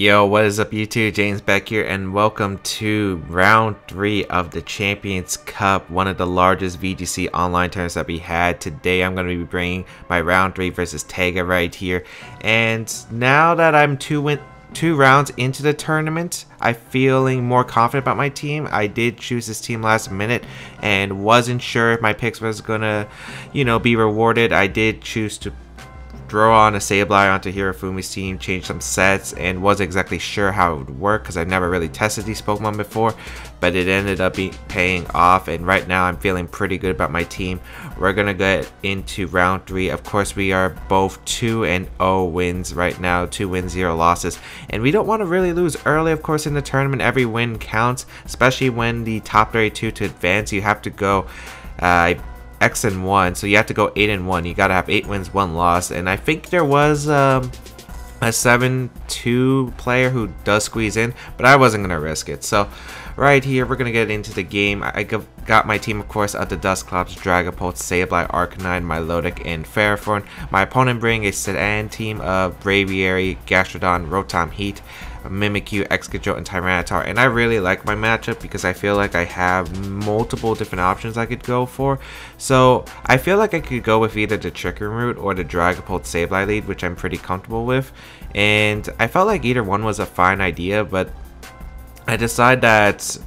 Yo, what is up YouTube? James Beck here, and welcome to round 3 of the Champions Cup, one of the largest VGC online tournaments that we had. Today I'm going to be bringing my round 3 versus Tega right here. And now that I'm two rounds into the tournament, I'm feeling more confident about my team. I did choose this team last minute and wasn't sure if my picks was going to, be rewarded. I did choose to throw on a Sableye onto Hirafumi's team, change some sets, and wasn't exactly sure how it would work because I've never really tested these Pokemon before, but it ended up paying off, and right now I'm feeling pretty good about my team. We're gonna get into round 3. Of course, we are both 2-0 wins right now, 2 wins, 0 losses, and we don't want to really lose early. Of course, in the tournament, every win counts, especially when the top 32 to advance. You have to go X and 1, so you have to go 8-1. You gotta have 8 wins, 1 loss, and I think there was a 7-2 player who does squeeze in, but I wasn't gonna risk it. So right here, we're gonna get into the game. I got my team, of course, of the Dusclops, Dragapult, Sableye, Arcanine, Milotic, and Ferrothorn. My opponent bring a sedan team of Braviary, Gastrodon, Rotom Heat, Mimikyu, Excadrill, and Tyranitar, and I really like my matchup because I feel like I have multiple different options I could go for. So I feel like I could go with either the Trick Room route or the Dragapult Sableye lead, which I'm pretty comfortable with, and I felt like either one was a fine idea, but I decided that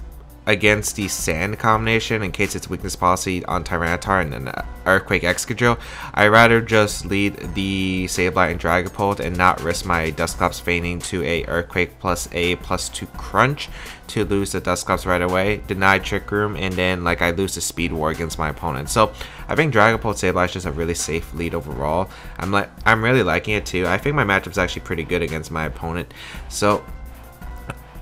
against the Sand combination, in case it's weakness policy on Tyranitar and then Earthquake Excadrill, I'd rather just lead the Sableye and Dragapult and not risk my Dusclops feigning to a Earthquake plus a +2 crunch to lose the Dusclops right away, deny Trick Room, and then I lose the Speed War against my opponent. So I think Dragapult Sableye is just a really safe lead overall. I'm really liking it too. I think my matchup's actually pretty good against my opponent. So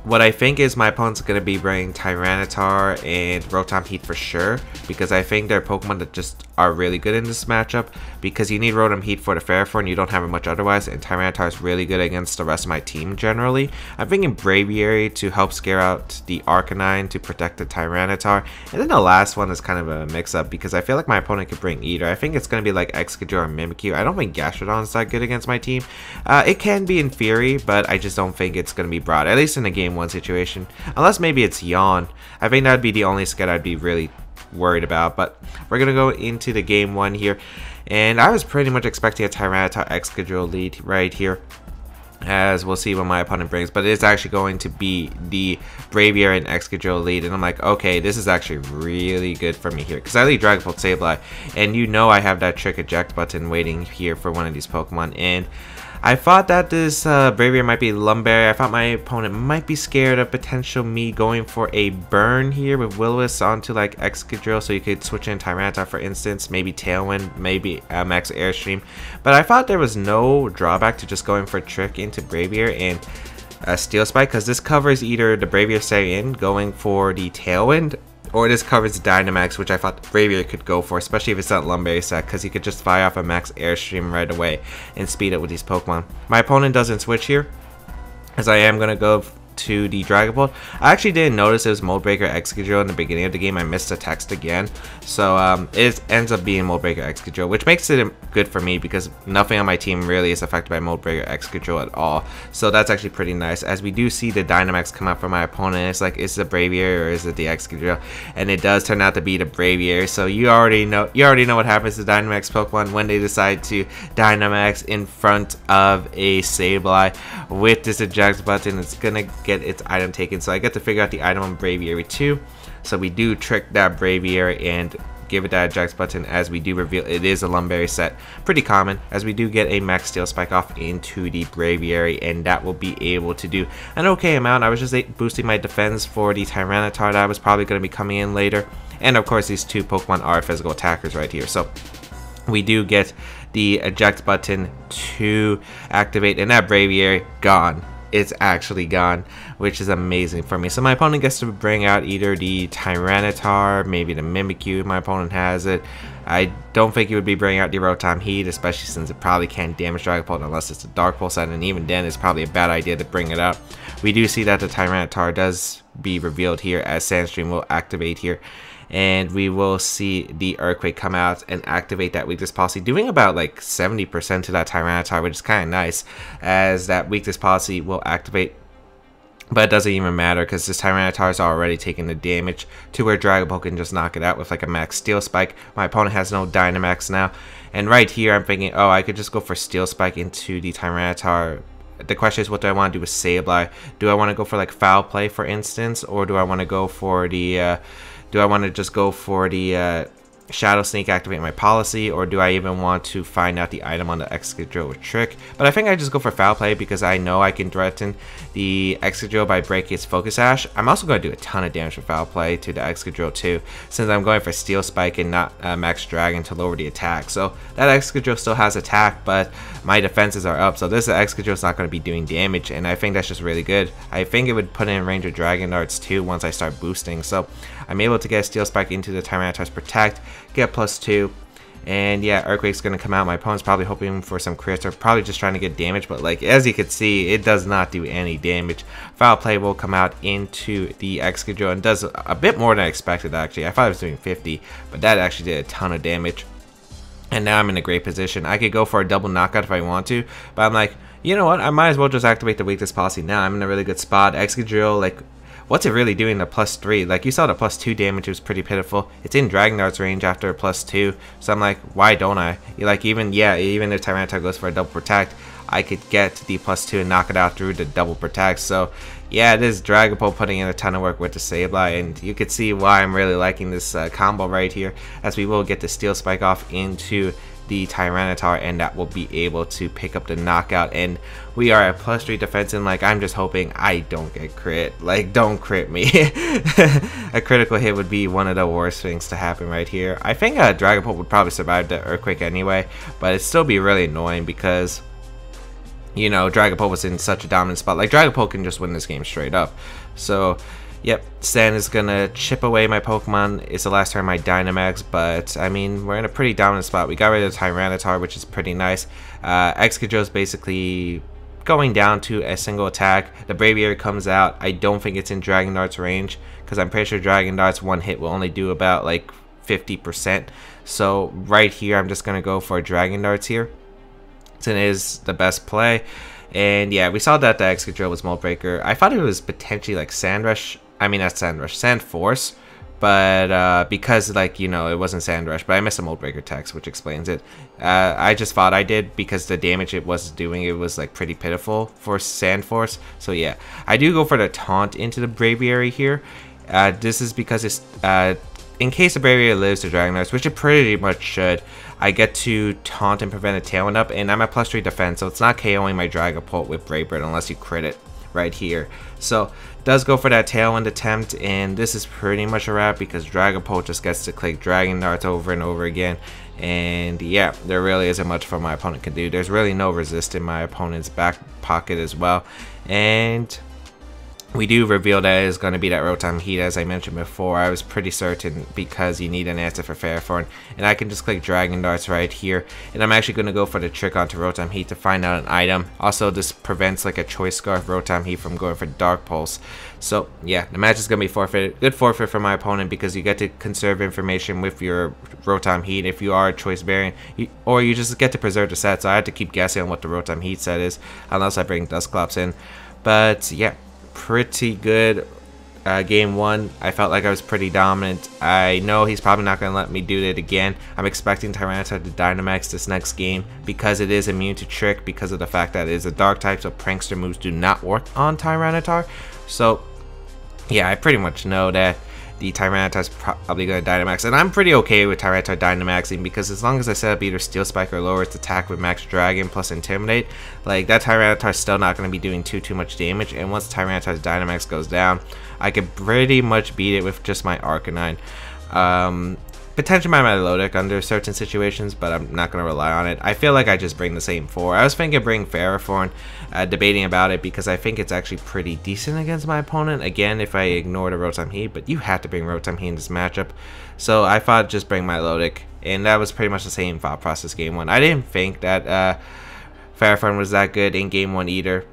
what I think is my opponent's going to be bringing Tyranitar and Rotom Heat for sure, because I think they're Pokemon that just are really good in this matchup, because you need Rotom Heat for the Ferrothorn, you don't have it much otherwise, and Tyranitar is really good against the rest of my team generally. I'm thinking Braviary to help scare out the Arcanine to protect the Tyranitar, and then the last one is kind of a mix-up, because I feel like my opponent could bring either. I think it's going to be like Excadrill or Mimikyu. I don't think Gastrodon is that good against my team. It can be in theory, but I just don't think it's going to be broad, at least in the game 1 situation, unless maybe it's Yawn. I think that'd be the only skid I'd be really worried about, but we're gonna go into the game 1 here, and I was pretty much expecting a Tyranitar Excadrill lead right here, as we'll see what my opponent brings, but it's actually going to be the Braviary and Excadrill lead, and I'm like, okay, this is actually really good for me here, because I lead Dragapult Sableye, and I have that Trick Eject button waiting here for one of these Pokemon, and I thought that this Braviary might be Lumberry. I thought my opponent might be scared of potential me going for a burn here with Will-O-Wisp onto Excadrill, so you could switch in Tyranitar for instance, maybe Tailwind, maybe Max Airstream. But I thought there was no drawback to just going for Trick into Braviary and Steel Spike, because this covers either the Braviary staying in, going for the Tailwind, or this covers Dynamax, which I thought Braviary could go for, especially if it's that Lumberry set, because he could just fire off a Max Airstream right away and speed it with these Pokemon. My opponent doesn't switch here, as I am going to go to the Dragapult. I actually didn't notice it was Mold Breaker Excadrill in the beginning of the game. I missed the text again, so it ends up being Mold Breaker Excadrill, which makes it good for me because nothing on my team really is affected by Mold Breaker Excadrill at all, so that's actually pretty nice. As we do see the Dynamax come out from my opponent, it's like, is it the Braviary or is it the Excadrill? And it does turn out to be the Braviary, so you already know what happens to Dynamax Pokemon when they decide to Dynamax in front of a Sableye. With this eject button, it's gonna get its item taken, so I get to figure out the item on Braviary too. So we do trick that Braviary and give it that eject button, as we do reveal it is a Lumberry set. Pretty common, as we do get a Max Steel Spike off into the Braviary, and that will be able to do an okay amount. I was just boosting my defense for the Tyranitar that was probably going to be coming in later, and of course these two Pokemon are physical attackers right here. So we do get the eject button to activate, and that Braviary gone. It's actually gone, which is amazing for me. So my opponent gets to bring out either the Tyranitar, maybe the Mimikyu. My opponent has it. I don't think he would be bringing out the Rotom Heat, especially since it probably can't damage Dragapult unless it's a Dark Pulse set, and even then it's probably a bad idea to bring it out. We do see that the Tyranitar does be revealed here, as Sandstream will activate here. and we will see the Earthquake come out and activate that weakness policy, doing about like 70% to that Tyranitar, which is kind of nice, as that weakness policy will activate But it doesn't even matter because this Tyranitar is already taking the damage to where Dragapult can just knock it out with like a max Steel Spike. My opponent has no Dynamax now. And right here I'm thinking, oh, I could just go for Steel Spike into the Tyranitar. The question is, what do I want to do with Sableye? Do I want to go for like Foul Play, for instance? Or do I want to go for the... do I want to just go for the... Shadow Sneak, activate my policy, or do I even want to find out the item on the Excadrill with Trick? But I think I just go for Foul Play because I know I can threaten the Excadrill by breaking its Focus Sash. I'm also going to do a ton of damage with Foul Play to the Excadrill too, since I'm going for Steel Spike and not Max Dragon to lower the attack. So that Excadrill still has attack, but my defenses are up, so this Excadrill is not going to be doing damage, and I think that's just really good. I think it would put in range of Dragon Darts too once I start boosting, so I'm able to get a Steel Spike into the Tyranitar's Protect, get +2, and yeah, Earthquake's gonna come out. My opponent's probably hoping for some crits or probably just trying to get damage, but like as you can see, it does not do any damage. Foul Play will come out into the Excadrill and does a bit more than I expected actually. I thought it was doing 50, but that actually did a ton of damage. And now I'm in a great position. I could go for a double knockout if I want to, but I'm like, you know what, I might as well just activate the Weakness Policy now. I'm in a really good spot. Excadrill, like, what's it really doing to +3? Like, you saw the +2 damage was pretty pitiful. It's in Dragon Dart's range after a +2, so I'm like, why don't I? Like, even if Tyranitar goes for a double protect, I could get the +2 and knock it out through the double protect. So yeah, it is Dragapult putting in a ton of work with the Sableye, and you can see why I'm really liking this combo right here, as we will get the Steel Spike off into the Tyranitar, and that will be able to pick up the knockout. And we are at +3 defense, and like, I'm just hoping I don't get crit. Like, don't crit me. A critical hit would be one of the worst things to happen right here. I think Dragapult would probably survive the Earthquake anyway, but it'd still be really annoying because, you know, Dragapult was in such a dominant spot. Like, Dragapult can just win this game straight up. So yep, Sand is gonna chip away my Pokemon. It's the last turn of my Dynamax, but I mean, we're in a pretty dominant spot. We got rid of the Tyranitar, which is pretty nice. Excadrill is basically going down to a single attack. The Braviary comes out. I don't think it's in Dragon Dart's range, because I'm pretty sure Dragon Dart's one hit will only do about like 50%. So right here, I'm just gonna go for Dragon Darts here. It is the best play. And yeah, we saw that the Excadrill was Mold Breaker. I thought it was potentially like Sandrush. I mean, not Sandrush, Sandforce. But because, like, you know, it wasn't Sandrush, but I missed a Mold Breaker text, which explains it. I just thought I did because the damage it was doing, it was like pretty pitiful for Sandforce. So yeah, I do go for the Taunt into the Braviary here. This is because it's in case the Braviary lives to Dragon Darts, which it pretty much should, I get to taunt and prevent a Tailwind up, and I'm at +3 defense, so it's not KOing my Dragapult with Brave Bird unless you crit it right here. So does go for that Tailwind attempt, and this is pretty much a wrap because Dragapult just gets to click Dragon Darts over and over again. And yeah, there really isn't much for my opponent can do. There's really no resist in my opponent's back pocket as well. And we do reveal that it is going to be that Rotom Heat, as I mentioned before. I was pretty certain because you need an answer for Ferrothorn. And I can just click Dragon Darts right here. And I'm actually going to go for the Trick onto Rotom Heat to find out an item. Also, this prevents like a Choice Scarf Rotom Heat from going for Dark Pulse. So yeah, the match is going to be forfeited. Good forfeit for my opponent because you get to conserve information with your Rotom Heat if you are a Choice variant. Or you just get to preserve the set. So I had to keep guessing on what the Rotom Heat set is unless I bring Dusclops in. But yeah, pretty good game one. I felt like I was pretty dominant. I know he's probably not going to let me do it again. I'm expecting Tyranitar to Dynamax this next game because it is immune to Trick because of the fact that it is a Dark type, so Prankster moves do not work on Tyranitar. So yeah, I pretty much know that the Tyranitar is probably going to Dynamax, and I'm pretty okay with Tyranitar Dynamaxing because as long as I set up either Steel Spike or lower its attack with Max Dragon plus Intimidate, like that Tyranitar is still not going to be doing too much damage. And once Tyranitar's Dynamax goes down, I could pretty much beat it with just my Arcanine. Potentially my Milotic under certain situations, but I'm not going to rely on it. I feel like I just bring the same four. I was thinking of bringing Ferrothorn, debating about it because I think it's actually pretty decent against my opponent. Again, if I ignore the Rotom Heat, but you have to bring Rotom Heat in this matchup. So I thought just bring Milotic, and that was pretty much the same thought process game one. I didn't think that Ferrothorn was that good in game one either,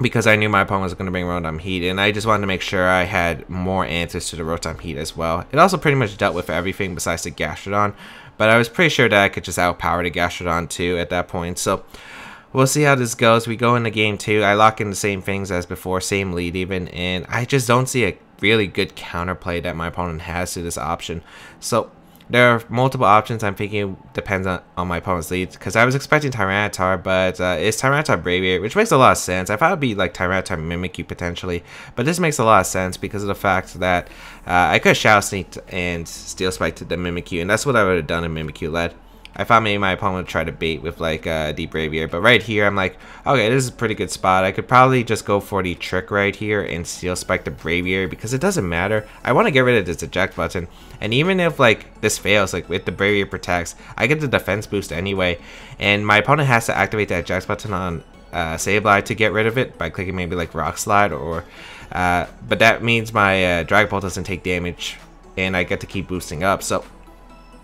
because I knew my opponent was going to bring Rotom Heat, and I just wanted to make sure I had more answers to the Rotom Heat as well. It also pretty much dealt with everything besides the Gastrodon, but I was pretty sure that I could just outpower the Gastrodon too at that point. So we'll see how this goes. We go into game 2. I lock in the same things as before, same lead even, and I just don't see a really good counterplay that my opponent has to this option. So there are multiple options. I'm thinking it depends on my opponent's lead, because I was expecting Tyranitar, but it's Tyranitar Braviary, which makes a lot of sense. I thought it would be like Tyranitar Mimikyu potentially, but this makes a lot of sense because of the fact that I could have Shadow Sneaked and Steel Spiked the Mimikyu, and that's what I would have done in Mimikyu led. I thought maybe my opponent would try to bait with like Deep Braviary, but right here I'm like, okay, this is a pretty good spot. I could probably just go for the trick right here and Steel Spike the Braviary because it doesn't matter. I want to get rid of this eject button, and even if like this fails, like with the Braviary protects, I get the defense boost anyway, and my opponent has to activate that eject button on Sableye to get rid of it by clicking maybe like Rock Slide or but that means my Dragapult doesn't take damage and I get to keep boosting up. So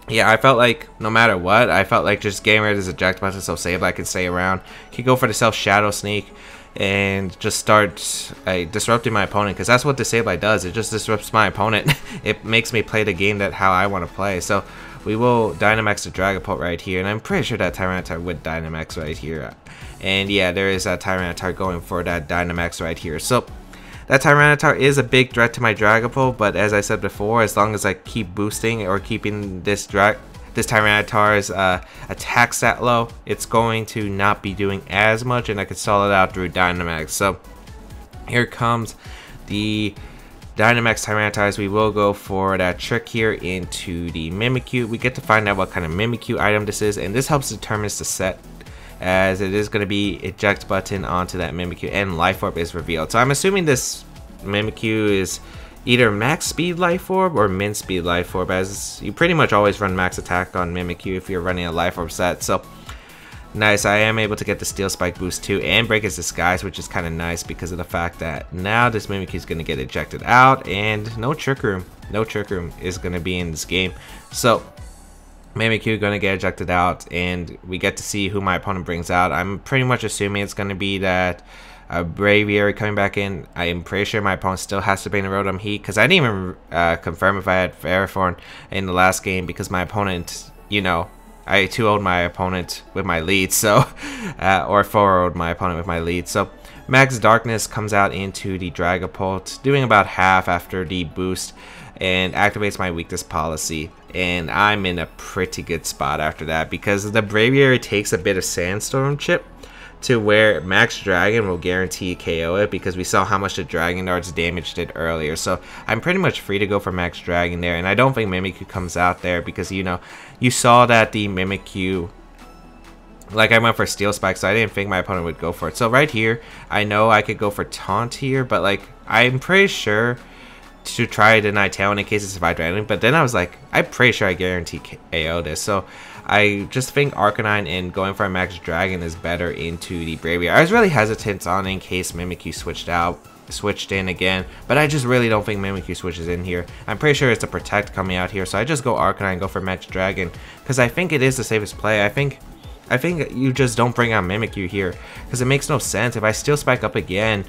yeah, I felt like no matter what, I felt like just getting rid of this eject button so Sableye can stay around. He could go for the self Shadow Sneak and just start disrupting my opponent, because that's what the Sableye does. It just disrupts my opponent. It makes me play the game that how I want to play. So we will Dynamax the Dragapult right here, and I'm pretty sure that Tyranitar would Dynamax right here. And yeah, there is a Tyranitar going for that Dynamax right here. So that Tyranitar is a big threat to my Dragapult, but as I said before, as long as I keep boosting or keeping this Tyranitar's attack stat low, it's going to not be doing as much, and I can stall it out through Dynamax. So here comes the Dynamax Tyranitar. We will go for that trick here into the Mimikyu. We get to find out what kind of Mimikyu item this is, and this helps determine the set, as it is going to be eject button onto that Mimikyu and Life Orb is revealed. So I'm assuming this Mimikyu is either max speed Life Orb or min speed Life Orb, as you pretty much always run max attack on Mimikyu if you're running a Life Orb set. So nice, I am able to get the Steel Spike boost too and break his disguise, which is kind of nice because of the fact that now this Mimikyu is going to get ejected out and no Trick Room. No Trick Room is going to be in this game. So Mimikyu gonna get ejected out, and we get to see who my opponent brings out. I'm pretty much assuming it's gonna be that Braviary coming back in. I am pretty sure my opponent still has to bring the Rotom Heat, because I didn't even confirm if I had Ferrothorn in the last game, because my opponent, you know, I 2-0'd my opponent with my lead, so or 4-0'd my opponent with my lead. So Max Darkness comes out into the Dragapult, doing about half after the boost, and activates my weakness policy, and I'm in a pretty good spot after that, because the Braviary takes a bit of Sandstorm chip to where Max Dragon will guarantee KO it, because we saw how much the Dragon Darts damaged it earlier. So I'm pretty much free to go for Max Dragon there, and I don't think Mimikyu comes out there, because you know, you saw that the Mimikyu, like I went for Steel Spike, so I didn't think my opponent would go for it. So right here, I know I could go for Taunt here, but like I'm pretty sure to try to deny Tailwind in case it survived randomly, but then I was like, I'm pretty sure I guarantee KO this. So I just think Arcanine and going for a Max Dragon is better into the Braviary. I was really hesitant on in case Mimikyu switched in again, but I just really don't think Mimikyu switches in here. I'm pretty sure it's a Protect coming out here, so I just go Arcanine and go for Max Dragon, because I think it is the safest play. I think you just don't bring out Mimikyu here, because it makes no sense. If I Steel Spike up again,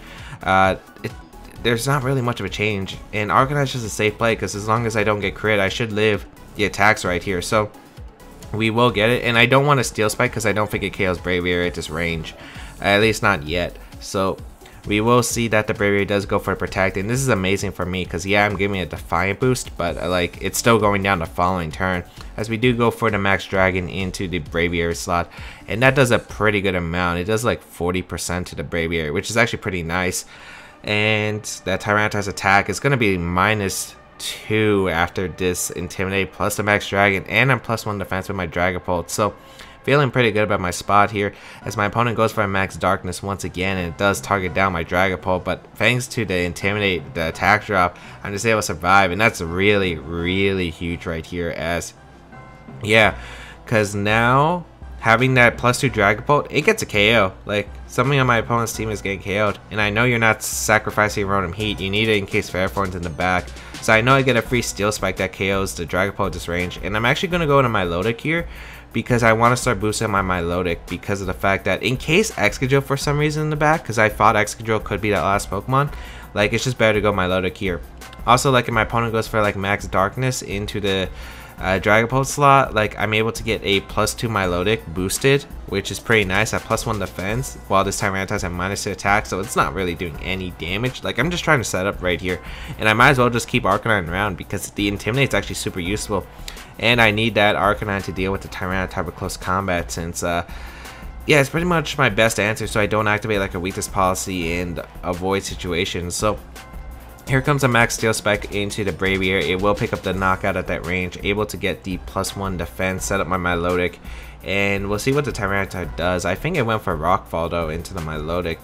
there's not really much of a change, and Arcanine's just a safe play, because as long as I don't get crit, I should live the attacks right here. So we will get it, and I don't want to Steel Spike because I don't think it KOs Braviary at this range, at least not yet. So we will see that the Braviary does go for Protect, and this is amazing for me because yeah, I'm giving it a Defiant boost, but like it's still going down the following turn, as we do go for the Max Dragon into the Braviary slot, and that does a pretty good amount. It does like 40% to the Braviary, which is actually pretty nice. And that Tyranitar's attack is going to be -2 after this Intimidate plus the Max Dragon, and I'm +1 defense with my Dragapult. So feeling pretty good about my spot here, as my opponent goes for a Max Darkness once again, and it does target down my Dragapult, but thanks to the Intimidate, the attack drop, I'm just able to survive, and that's really, really huge right here, as yeah, because now having that +2 Dragapult, it gets a KO. Like, somebody on my opponent's team is getting KO'd, and I know you're not sacrificing Rotom Heat. You need it in case Ferrothorn's in the back. So I know I get a free Steel Spike that KOs the Dragapult this range, and I'm actually going to go into Milotic here, because I want to start boosting my Milotic, because of the fact that in case Excadrill for some reason in the back, because I thought Excadrill could be that last Pokemon, like it's just better to go Milotic here. Also, like if my opponent goes for like Max Darkness into the Dragapult slot, like I'm able to get a +2 Milotic boosted, which is pretty nice at +1 defense, while this Tyranitar has a -2 attack, so it's not really doing any damage. Like I'm just trying to set up right here, and I might as well just keep Arcanine around because the Intimidate is actually super useful, and I need that Arcanine to deal with the Tyranitar with close combat since yeah, it's pretty much my best answer, so I don't activate like a weakness policy and avoid situations. So here comes a max steel spec into the Braviary. It will pick up the knockout at that range, able to get the +1 defense, set up my Milotic, and we'll see what the Tyranitar does. I think it went for Rockfall though into the Milotic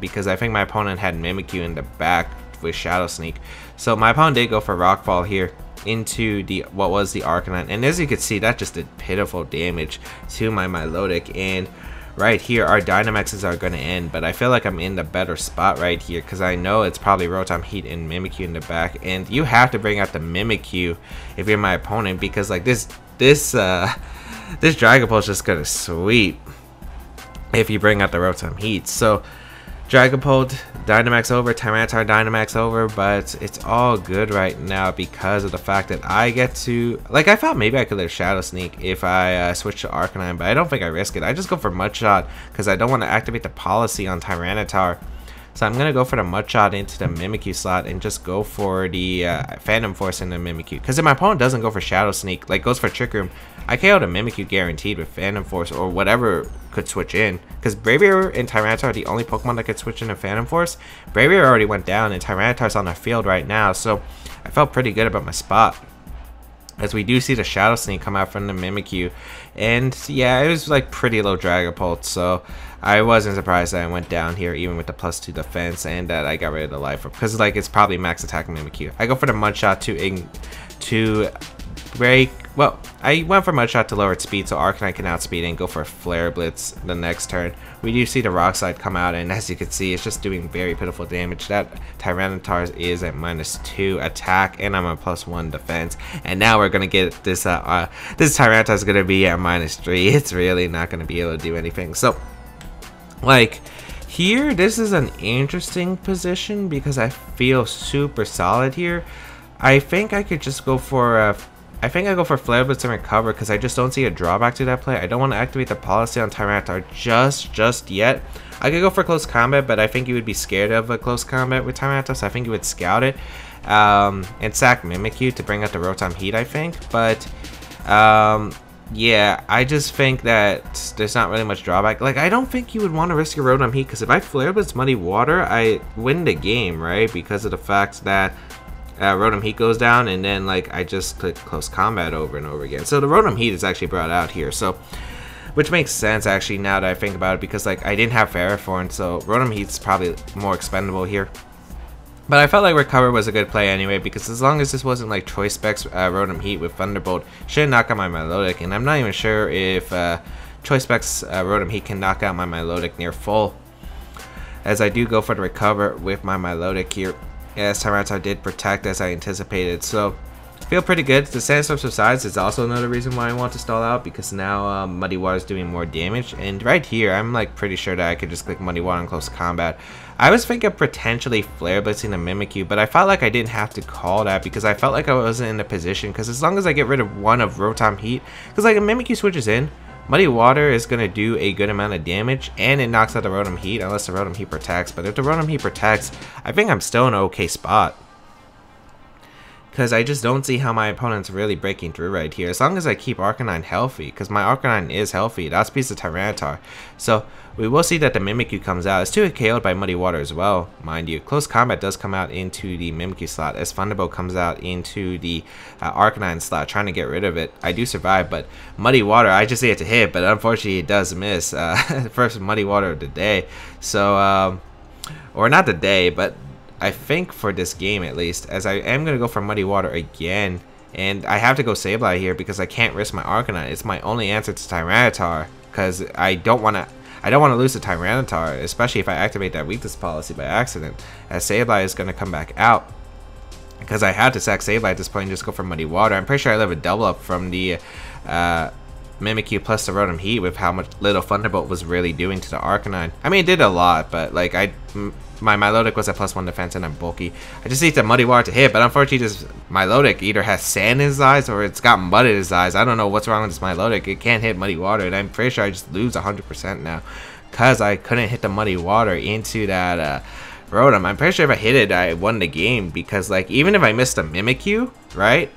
because I think my opponent had Mimikyu in the back with Shadow Sneak. So my opponent did go for Rockfall here into the what was the Arcanine, and as you can see, that just did pitiful damage to my Milotic. And right here our Dynamaxes are going to end, but I feel like I'm in the better spot right here because I know it's probably Rotom Heat and Mimikyu in the back, and you have to bring out the Mimikyu if you're my opponent because like this Dragapult is just gonna sweep if you bring out the Rotom Heat. So Dragapult, Dynamax over, Tyranitar, Dynamax over, but it's all good right now because of the fact that I get to, like I thought maybe I could live Shadow Sneak if I switch to Arcanine, but I don't think I risk it. I just go for Mudshot because I don't want to activate the policy on Tyranitar. So I'm going to go for the Mudshot into the Mimikyu slot and just go for the Phantom Force in the Mimikyu. Because if my opponent doesn't go for Shadow Sneak, like goes for Trick Room, I KO the Mimikyu guaranteed with Phantom Force or whatever could switch in. Because Braviary and Tyranitar are the only Pokemon that could switch into Phantom Force. Braviary already went down and Tyranitar's on the field right now, so I felt pretty good about my spot. As we do see the Shadow Sneak come out from the Mimikyu. And yeah, it was like pretty low Dragapult, so I wasn't surprised that I went down here even with the +2 defense and that I got rid of the Life Orb. Because like it's probably max attack Mimikyu. I go for the Mudshot to break. Well, I went for Mudshot to lower its speed so Arcanine can outspeed and go for a Flare Blitz the next turn. We do see the Rock Slide come out, and as you can see, it's just doing very pitiful damage. That Tyranitar is at -2 attack, and I'm at +1 defense. And now we're gonna get this. This Tyranitar is gonna be at -3. It's really not gonna be able to do anything. So, like here, this is an interesting position because I feel super solid here. I think I could just go for I think I go for Flare Blitz and Recover because I just don't see a drawback to that play. I don't want to activate the policy on Tyranitar just yet. I could go for Close Combat, but I think you would be scared of a Close Combat with Tyranitar, so I think you would Scout it and sack Mimikyu to bring out the Rotom Heat, I think. But yeah, I just think that there's not really much drawback. Like, I don't think you would want to risk your Rotom Heat because if I Flare Blitz Muddy Water, I win the game, right? Because of the fact that Rotom Heat goes down, and then like I just click Close Combat over and over again. So the Rotom Heat is actually brought out here, so which makes sense actually now that I think about it because like I didn't have Ferrothorn, so Rotom Heat's probably more expendable here. But I felt like Recover was a good play anyway because as long as this wasn't like Choice Specs Rotom Heat with Thunderbolt, should knock out my Milotic, and I'm not even sure if Choice Specs Rotom Heat can knock out my Milotic near full, as I do go for the Recover with my Milotic here. Yes, Tyranitar did protect as I anticipated, so feel pretty good. The Sandstorm Subsides is also another reason why I want to stall out because now Muddy Water is doing more damage. And right here, I'm like pretty sure that I could just click Muddy Water in Close Combat. I was thinking of potentially Flare Blitzing the Mimikyu, but I felt like I didn't have to call that because I felt like I wasn't in a position. Because as long as I get rid of one of Rotom Heat, because like a Mimikyu switches in, Muddy Water is going to do a good amount of damage, and it knocks out the Rotom Heat unless the Rotom Heat protects. But if the Rotom Heat protects, I think I'm still in an okay spot. Because I just don't see how my opponent's really breaking through right here. As long as I keep Arcanine healthy, because my Arcanine is healthy. That's piece of Tyranitar. So we will see that the Mimikyu comes out. It's still KO'd by Muddy Water as well, mind you. Close Combat does come out into the Mimikyu slot, as Thunderbolt comes out into the Arcanine slot, trying to get rid of it. I do survive, but Muddy Water, I just see it to hit, but unfortunately it does miss. First Muddy Water of the day. So, or not the day, but I think for this game at least, as I am going to go for Muddy Water again, and I have to go Sableye here because I can't risk my Arcanine. It's my only answer to Tyranitar because I don't want to lose to Tyranitar, especially if I activate that weakness policy by accident, as Sableye is going to come back out. Because I had to sack Sableye at this point and just go for Muddy Water. I'm pretty sure I live a double up from the Mimikyu plus the Rotom Heat with how much little Thunderbolt was really doing to the Arcanine. I mean, it did a lot, but like my Milotic was at +1 defense and I'm bulky. I just need the Muddy Water to hit, but unfortunately this Milotic either has sand in his eyes or it's got mud in his eyes. I don't know what's wrong with this Milotic. It can't hit Muddy Water, and I'm pretty sure I just lose 100% now because I couldn't hit the Muddy Water into that Rotom. I'm pretty sure if I hit it, I won the game because like even if I missed a Mimikyu, right?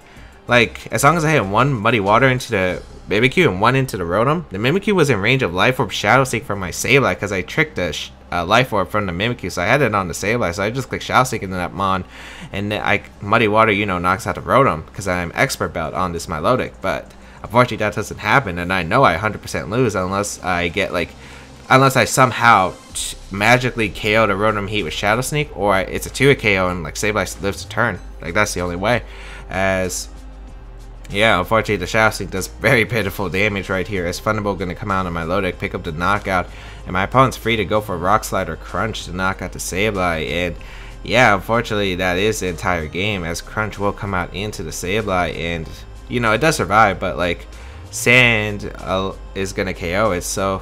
Like as long as I hit one Muddy Water into the Mimikyu and one into the Rotom, the Mimikyu was in range of Life Orb Shadow Sneak from my Sableye because I tricked the Life Orb from the Mimikyu, so I had it on the Sableye, so I just clicked Shadow Sneak into that Mon, and then Muddy Water, you know, knocks out the Rotom because I'm Expert Belt on this Milotic, but unfortunately that doesn't happen, and I know I 100% lose unless I get like, unless I somehow magically KO the Rotom Heat with Shadow Sneak, or it's a 2-hit KO and like Sableye lives a turn. Like that's the only way, as yeah, unfortunately the Shadow Sneak does very pitiful damage right here, as Thunderbolt going to come out on my Milotic, pick up the knockout, and my opponent's free to go for Rock Slide or Crunch to knock out the Sableye, and yeah, unfortunately that is the entire game, as Crunch will come out into the Sableye, and you know, it does survive, but like Sand is going to KO it, so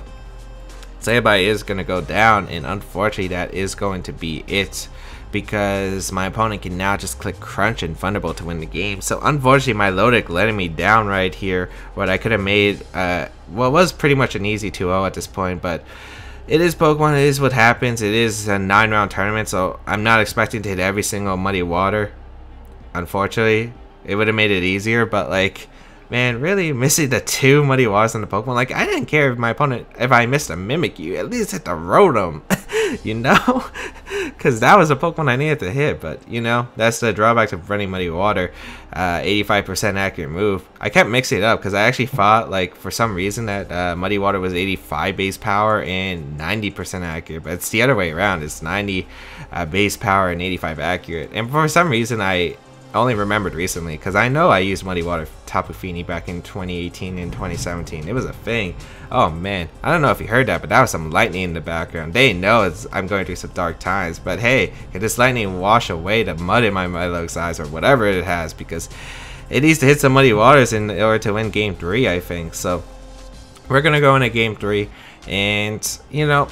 Sableye is going to go down, and unfortunately that is going to be it, because my opponent can now just click Crunch and Thunderbolt to win the game. So unfortunately my Milotic letting me down right here, what I could have made, well, it was pretty much an easy 2-0 at this point, but it is Pokemon, it is what happens. It is a 9-round tournament, so I'm not expecting to hit every single Muddy Water. Unfortunately, it would have made it easier, but like, man, really missing the 2 Muddy Waters on the Pokemon. Like, I didn't care if my opponent, if I missed a Mimikyu, at least hit the Rotom, you know? Because that was a Pokemon I needed to hit, but, you know, that's the drawback of running Muddy Water. 85% accurate move. I kept mixing it up because I actually thought, like, for some reason that Muddy Water was 85 base power and 90% accurate, but it's the other way around. It's 90 base power and 85 accurate. And for some reason, I only remembered recently, because I know I used Muddy Water Tapu Fini back in 2018 and 2017. It was a thing. Oh man, I don't know if you heard that, but that was some lightning in the background. They know I'm going through some dark times, but hey, can this lightning wash away the mud in my Milog's eyes or whatever it has, because it needs to hit some Muddy Waters in order to win game 3, I think. So we're gonna go into game 3, and you know,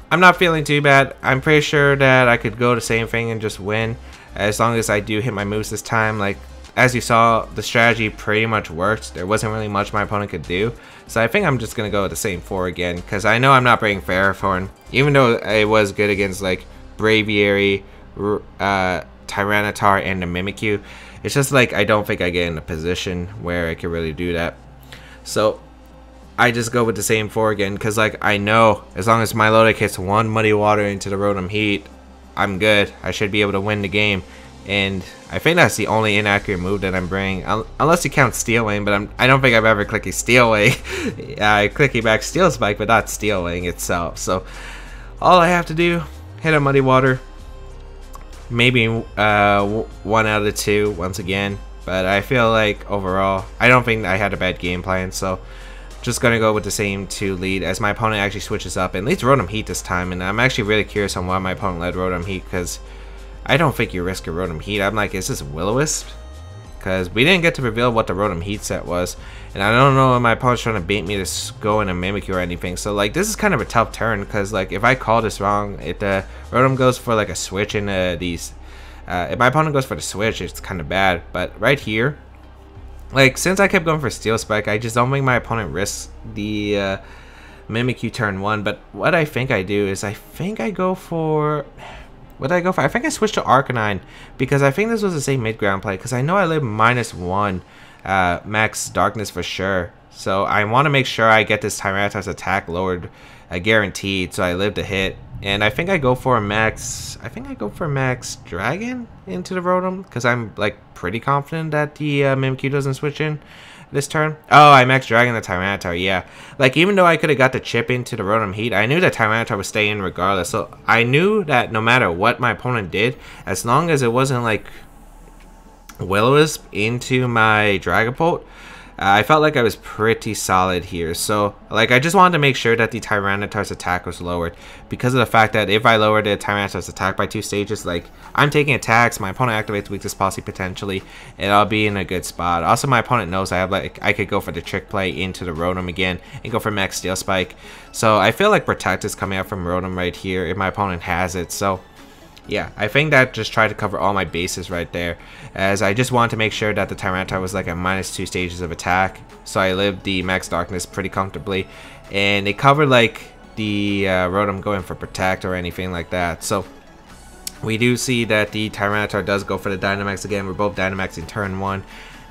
I'm not feeling too bad. I'm pretty sure that I could go the same thing and just win, as long as I do hit my moves this time. Like, as you saw, the strategy pretty much worked. There wasn't really much my opponent could do. So I think I'm just going to go with the same 4 again, because I know I'm not bringing Ferrothorn. Even though it was good against, like, Braviary, Tyranitar, and the Mimikyu. It's just, like, I don't think I get in a position where I can really do that. So I just go with the same 4 again, because, like, I know as long as Milotic hits 1 Muddy Water into the Rotom Heat, I'm good. I should be able to win the game, and I think that's the only inaccurate move that I'm bringing, unless you count Steel Wing. But I don't think I've ever clicked a Steel Wing. I clicky back Steel Spike, but not Steel Wing itself. So all I have to do, hit a Muddy Water, maybe 1 out of 2 once again. But I feel like overall, I don't think I had a bad game plan. So just gonna go with the same 2 lead, as my opponent actually switches up and leads Rotom Heat this time. And I'm actually really curious on why my opponent led Rotom Heat, because I don't think you risk a Rotom Heat. I'm like, is this Will-O-Wisp? Because we didn't get to reveal what the Rotom Heat set was, and I don't know if my opponent's trying to bait me to go in a Mimikyu or anything. So like, this is kind of a tough turn, because like, if I call this wrong, if the Rotom goes for like a switch in these, if my opponent goes for the switch, it's kind of bad. But right here, like, since I kept going for Steel Spike, I just don't think my opponent risks the Mimikyu turn 1. But what I think I do is, I think I go for... What did I go for? I think I switched to Arcanine, because I think this was the same mid-ground play, because I know I live -1 max darkness for sure. So I want to make sure I get this Tyranitar's attack lowered, guaranteed, so I live to hit. And I think I go for a max... I think I go for max Dragon into the Rotom, because I'm like pretty confident that the Mimikyu doesn't switch in this turn. Oh, I max Dragon the Tyranitar, yeah. Like, even though I could have got the chip into the Rotom Heat, I knew that Tyranitar would stay in regardless. So I knew that no matter what my opponent did, as long as it wasn't like Will-O-Wisp into my Dragapult, I felt like I was pretty solid here. So, like, I just wanted to make sure that the Tyranitar's attack was lowered. Because of the fact that if I lowered the Tyranitar's attack by 2 stages, like, I'm taking attacks, my opponent activates Weakness Policy potentially, and I'll be in a good spot. Also, my opponent knows I could go for the Trick Play into the Rotom again and go for Max Steel Spike. So, I feel like Protect is coming out from Rotom right here if my opponent has it. So, yeah, I think that just tried to cover all my bases right there, as I just wanted to make sure that the Tyranitar was like at -2 stages of attack, so I lived the Max Darkness pretty comfortably, and it covered like the Rotom going for Protect or anything like that. So we do see that the Tyranitar does go for the Dynamax again. We're both Dynamaxing turn 1,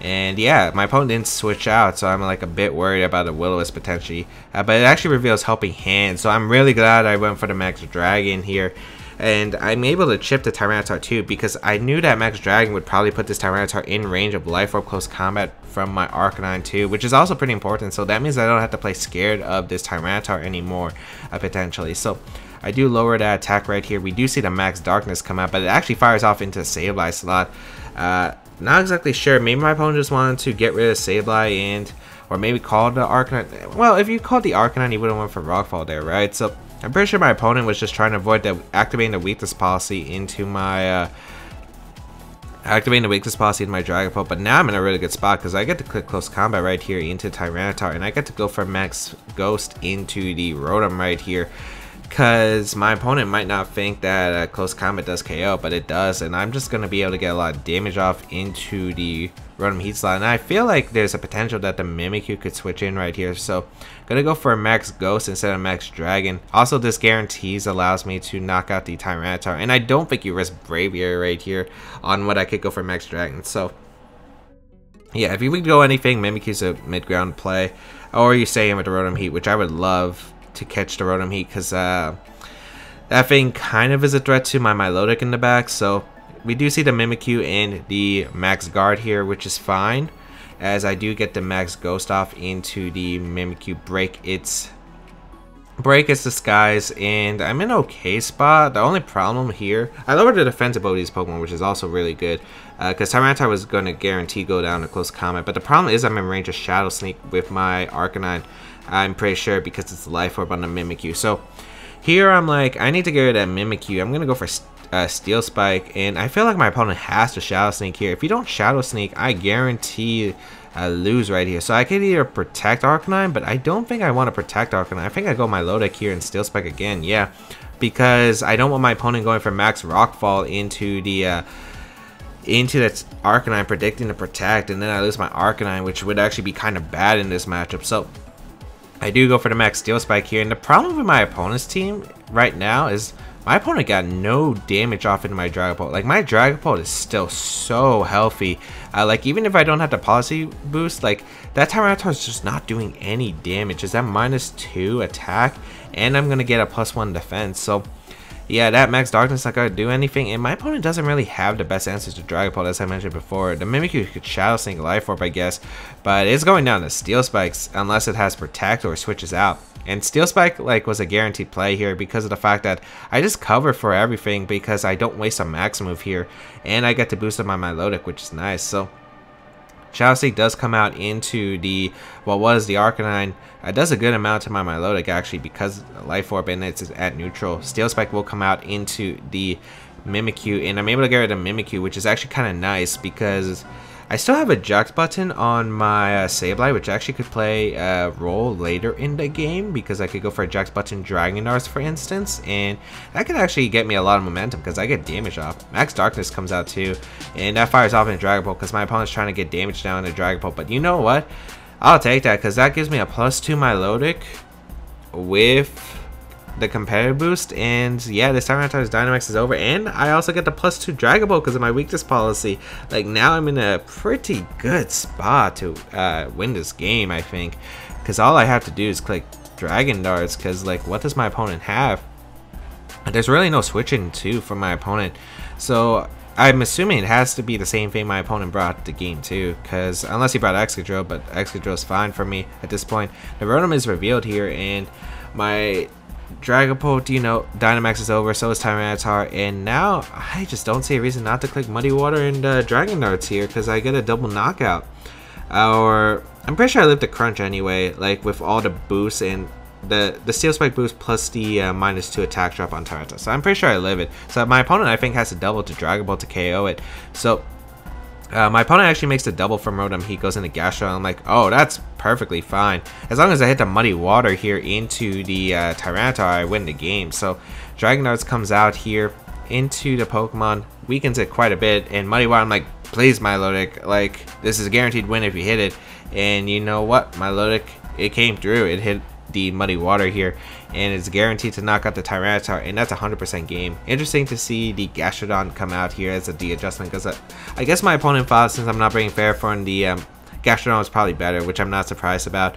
and yeah, my opponent didn't switch out, so I'm like a bit worried about a Will-O-Wisp potentially, but it actually reveals Helping Hand, so I'm really glad I went for the Max Dragon here. And I'm able to chip the Tyranitar too, because I knew that Max Dragon would probably put this Tyranitar in range of Life Orb close combat from my Arcanine too, which is also pretty important. So that means I don't have to play scared of this Tyranitar anymore, potentially. So I do lower that attack right here. We do see the Max Darkness come out, but it actually fires off into the Sableye slot. Not exactly sure. Maybe my opponent just wanted to get rid of Sableye and, or maybe call the Arcanine. Well, if you called the Arcanine, you wouldn't went for Rockfall there, right? So I'm pretty sure my opponent was just trying to avoid activating the Weakness Policy into my Dragapult, but now I'm in a really good spot because I get to click Close Combat right here into Tyranitar, and I get to go for Max Ghost into the Rotom right here, because my opponent might not think that Close Combat does KO, but it does, and I'm just going to be able to get a lot of damage off into the Rotom Heat slot, and I feel like there's a potential that the Mimikyu could switch in right here, so gonna go for a Max Ghost instead of Max Dragon. Also, this guarantees allows me to knock out the Tyranitar, and I don't think you risk Braviary right here on what I could go for Max Dragon. So yeah, if you would go anything, Mimikyu's a mid-ground play, or you stay in with the Rotom Heat, which I would love to catch the Rotom Heat, because that thing kind of is a threat to my Milotic in the back. So we do see the Mimikyu and the Max Guard here, which is fine, as I do get the Max Ghost off into the Mimikyu, break its disguise, and I'm in an okay spot. The only problem here, I lowered the defense ability of these Pokemon, which is also really good, because Tyranitar was going to guarantee go down to close combat, but the problem is I'm in range of Shadow Sneak with my Arcanine, I'm pretty sure, because it's Life Orb on the Mimikyu. So here I'm like, I need to get rid of that Mimikyu. I'm going to go for Steel Spike, and I feel like my opponent has to Shadow Sneak here. If you don't Shadow Sneak, I guarantee lose right here. So I could either protect Arcanine, but I don't think I want to protect Arcanine. I think I go Milotic here and Steel Spike again, yeah, because I don't want my opponent going for Max Rockfall into that Arcanine, predicting to protect, and then I lose my Arcanine, which would actually be kind of bad in this matchup. So I do go for the Max Steel Spike here, and the problem with my opponent's team right now is my opponent got no damage off into my Dragapult. Like, my Dragapult is still so healthy. Like, even if I don't have the policy boost, like, that Tyranitar is just not doing any damage. It's that -2 attack, and I'm going to get a +1 defense. So, yeah, that Max Darkness not going to do anything, and my opponent doesn't really have the best answers to Dragapult, as I mentioned before. The Mimikyu could Shadow Sneak Life Orb, I guess, but it's going down to Steel Spikes unless it has Protect or switches out. And Steel Spike like was a guaranteed play here because of the fact that I just cover for everything because I don't waste a max move here, and I get to boost up my Milotic, which is nice. So Shadow Sneak does come out into the what was the Arcanine. It does a good amount to my Milotic actually because Life Orb and it's at neutral. Steel Spike will come out into the Mimikyu, and I'm able to get rid of Mimikyu, which is actually kind of nice because I still have a Eject button on my Sableye, which actually could play a role later in the game because I could go for Eject button Dragonars, for instance, and that could actually get me a lot of momentum because I get damage off. Max Darkness comes out too, and that fires off in Dragapult because my opponent's trying to get damage down in the Dragapult. But you know what? I'll take that because that gives me a +2 Milotic with the competitive boost, and yeah, this Tyranitar's Dynamax is over, and I also get the +2 Dragapult because of my weakness policy. Like, now I'm in a pretty good spot to win this game, I think, because all I have to do is click Dragon Darts, because like, what does my opponent have? There's really no switching too from my opponent, so I'm assuming it has to be the same thing my opponent brought to the game too, because unless he brought Excadrill, but Excadrill is fine for me at this point. The Rotom is revealed here, and my Dragapult, you know, Dynamax is over, so is Tyranitar, and now I just don't see a reason not to click Muddy Water and Dragon Darts here because I get a double knockout. Or I'm pretty sure I lived the crunch anyway, like with all the boosts and the Steel Spike boost plus the -2 attack drop on Tyranitar. So I'm pretty sure I live it. So my opponent, I think, has to double to Dragon Ball to KO it. So my opponent actually makes the double from Rotom. He goes into Gastrodon. I'm like, oh, that's perfectly fine. As long as I hit the Muddy Water here into the Tyranitar, I win the game. So Dragon Darts comes out here into the Pokemon, weakens it quite a bit, and Muddy Water, I'm like, please, Milotic, like, this is a guaranteed win if you hit it. And you know what, Milotic, it came through. It hit the Muddy Water here, and it's guaranteed to knock out the Tyranitar, and that's a 100% game. Interesting to see the Gastrodon come out here as a D adjustment, because I guess my opponent thought, since I'm not bringing Fairforn, the Gastrodon was probably better, which I'm not surprised about,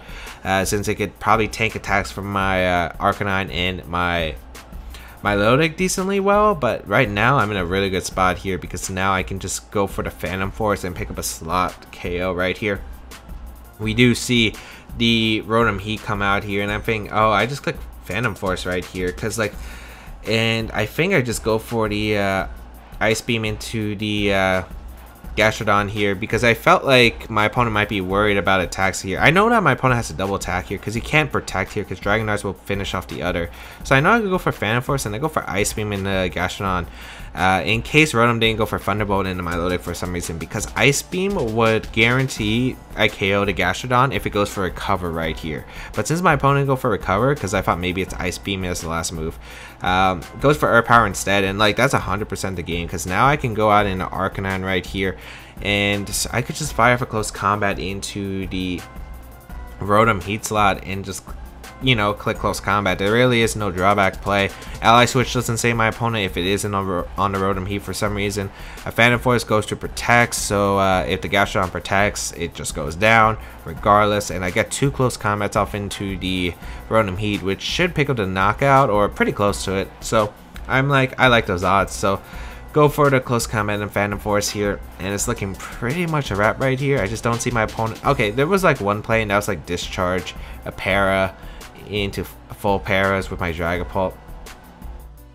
since it could probably tank attacks from my Arcanine and my Milotic decently well. But right now I'm in a really good spot here, because now I can just go for the Phantom Force and pick up a slot KO right here. We do see the Rotom Heat come out here, and I'm thinking, oh, I just click Phantom Force right here, because like, and I think I just go for the Ice Beam into the Gastrodon here, because I felt like my opponent might be worried about attacks here. I know that my opponent has to double attack here because he can't protect here, because Dragon Darts will finish off the other. So I know I could go for Phantom Force, and I go for Ice Beam in the Gastrodon in case Rotom didn't go for Thunderbolt into Milotic for some reason, because Ice Beam would guarantee I KO the Gastrodon if it goes for Recover right here. But since my opponent go for Recover, because I thought maybe it's Ice Beam as the last move, goes for Earth Power instead, and like that's 100% the game, because now I can go out into Arcanine right here, and I could just fire for close combat into the Rotom Heat slot and just, you know, click close combat. There really is no drawback play. Ally Switch doesn't save my opponent if it isn't on the Rotom Heat for some reason. A Phantom Force goes to protect, so if the Gastrodon protects, it just goes down regardless, and I get 2 close combats off into the Rotom Heat, which should pick up the knockout or pretty close to it. So I'm like, I like those odds. So go for the close combat and Phantom Force here, and it's looking pretty much a wrap right here. I just don't see my opponent. Okay, there was like one play, and that was like Discharge a para into full paras with my Dragapult.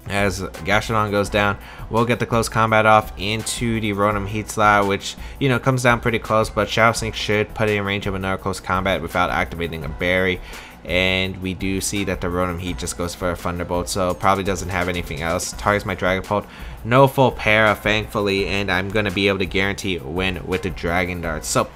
As Gastrodon goes down, we'll get the close combat off into the Rotom Heat slot, which, you know, comes down pretty close, but Shadow Sneak should put it in range of another close combat without activating a berry. And we do see that the Rotom Heat just goes for a Thunderbolt, so probably doesn't have anything else. Targets my Dragapult. No full para, thankfully, and I'm going to be able to guarantee a win with the Dragon Darts. So,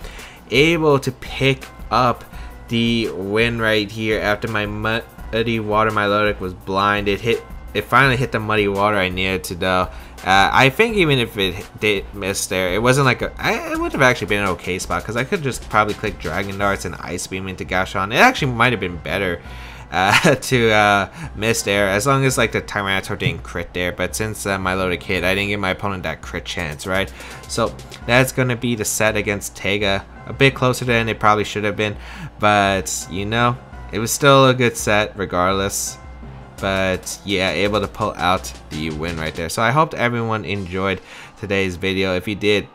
able to pick up the win right here after my Muddy Water Milotic was blind. It finally hit the Muddy Water I needed to though. I think even if it did miss there, it wasn't like it would have actually been an okay spot, because I could just probably click Dragon Darts and Ice Beam into Gastrodon. It actually might have been better to miss there, as long as like the Tyranitar didn't crit there. But since Milotic hit, I didn't give my opponent that crit chance, right? So that's gonna be the set against Taiga. A bit closer than it probably should have been, but you know, it was still a good set regardless. But yeah, able to pull out the win right there. So I hope everyone enjoyed today's video. If you did,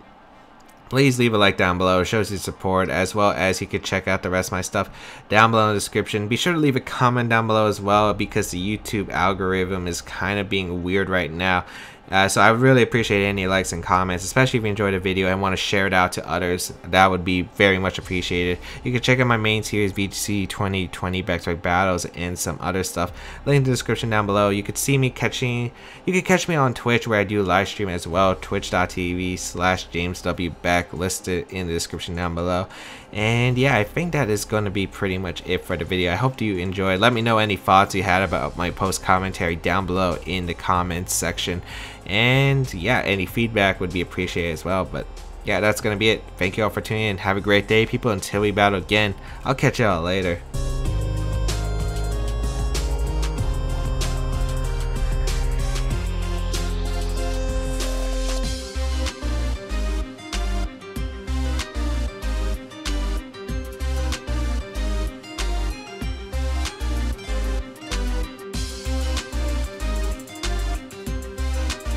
please leave a like down below. It shows your support, as well as you could check out the rest of my stuff down below in the description. Be sure to leave a comment down below as well, because the YouTube algorithm is kind of being weird right now. So I would really appreciate any likes and comments, especially if you enjoyed the video and want to share it out to others. That would be very much appreciated. You can check out my main series, VGC 2020 Back-to-Back Battles, and some other stuff. Link in the description down below. You could see me you can catch me on Twitch, where I do live stream as well. Twitch.tv/JamesWBeck, listed in the description down below. And yeah, I think that is going to be pretty much it for the video. I hope you enjoyed. Let me know any thoughts you had about my post commentary down below in the comments section. And yeah, any feedback would be appreciated as well. But yeah, that's going to be it. Thank you all for tuning in. Have a great day, people. Until we battle again, I'll catch y'all later.